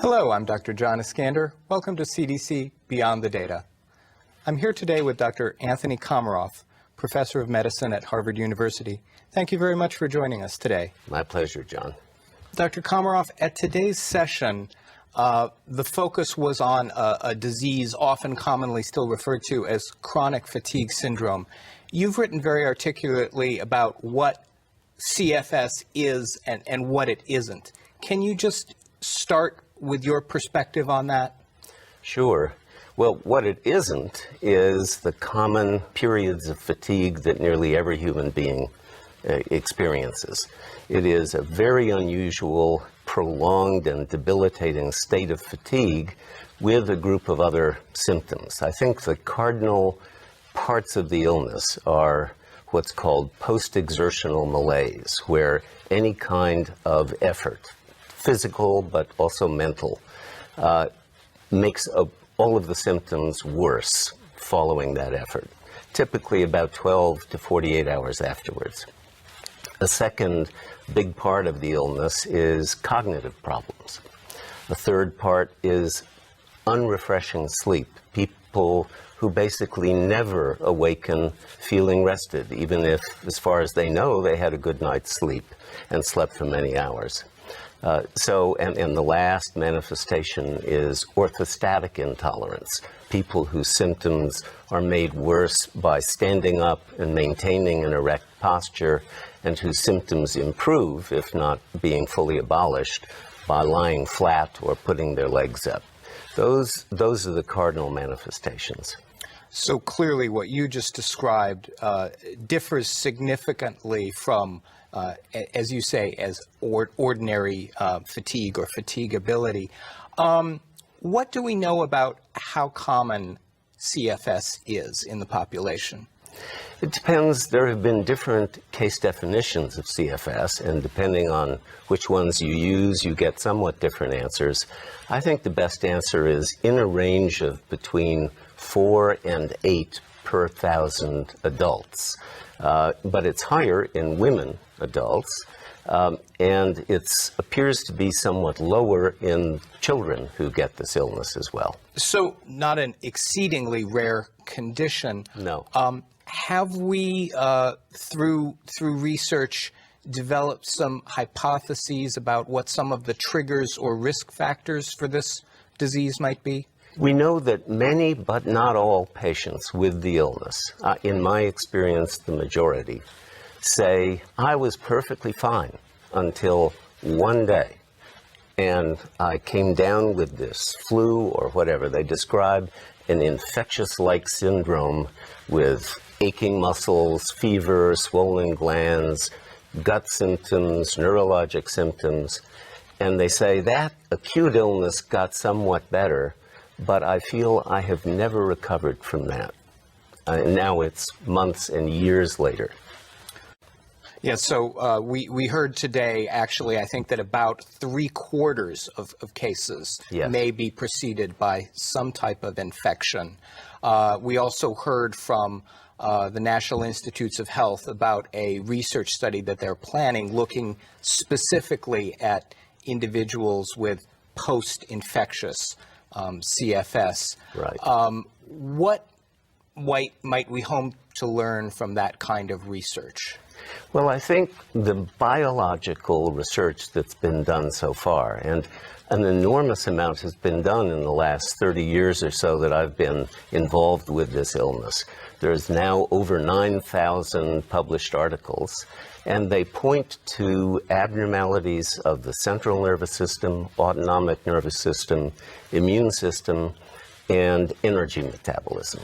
Hello, I'm Dr. John Iskander. Welcome to CDC Beyond the Data. I'm here today with Dr. Anthony Komaroff, Professor of Medicine at Harvard University. Thank you very much for joining us today. My pleasure, John. Dr. Komaroff, at today's session, the focus was on a disease often commonly still referred to as chronic fatigue syndrome. You've written very articulately about what CFS is and what it isn't. Can you just start with your perspective on that? Sure. Well, what it isn't is the common periods of fatigue that nearly every human being experiences. It is a very unusual, prolonged, and debilitating state of fatigue with a group of other symptoms. I think the cardinal parts of the illness are what's called post-exertional malaise, where any kind of effort, physical but also mental, makes all of the symptoms worse following that effort, typically about 12 to 48 hours afterwards. A second big part of the illness is cognitive problems. The third part is unrefreshing sleep. People who basically never awaken feeling rested, even if, as far as they know, they had a good night's sleep and slept for many hours. And the last manifestation is orthostatic intolerance. People whose symptoms are made worse by standing up and maintaining an erect posture, and whose symptoms improve, if not being fully abolished, by lying flat or putting their legs up. Those are the cardinal manifestations. So clearly what you just described differs significantly from, as you say, as ordinary fatigue or fatigability. What do we know about how common CFS is in the population? It depends. There have been different case definitions of CFS, and depending on which ones you use, you get somewhat different answers. I think the best answer is in a range of between 4 and 8 per 1,000 adults. But it's higher in women adults, and it appears to be somewhat lower in children who get this illness as well. So not an exceedingly rare condition. No. Have we, through research, developed some hypotheses about what some of the triggers or risk factors for this disease might be? We know that many, but not all, patients with the illness, in my experience, the majority, say, I was perfectly fine until one day, and I came down with this flu or whatever. They describe an infectious-like syndrome with aching muscles, fever, swollen glands, gut symptoms, neurologic symptoms, and they say that acute illness got somewhat better, but I feel I have never recovered from that. Now it's months and years later. Yeah, so we heard today, actually, I think that about 3/4 of cases Yes. may be preceded by some type of infection. We also heard from the National Institutes of Health about a research study that they're planning looking specifically at individuals with post-infectious CFS. Right. What might we hope to learn from that kind of research? Well, I think the biological research that's been done so far, and an enormous amount has been done in the last 30 years or so that I've been involved with this illness. There's now over 9,000 published articles, and they point to abnormalities of the central nervous system, autonomic nervous system, immune system, and energy metabolism.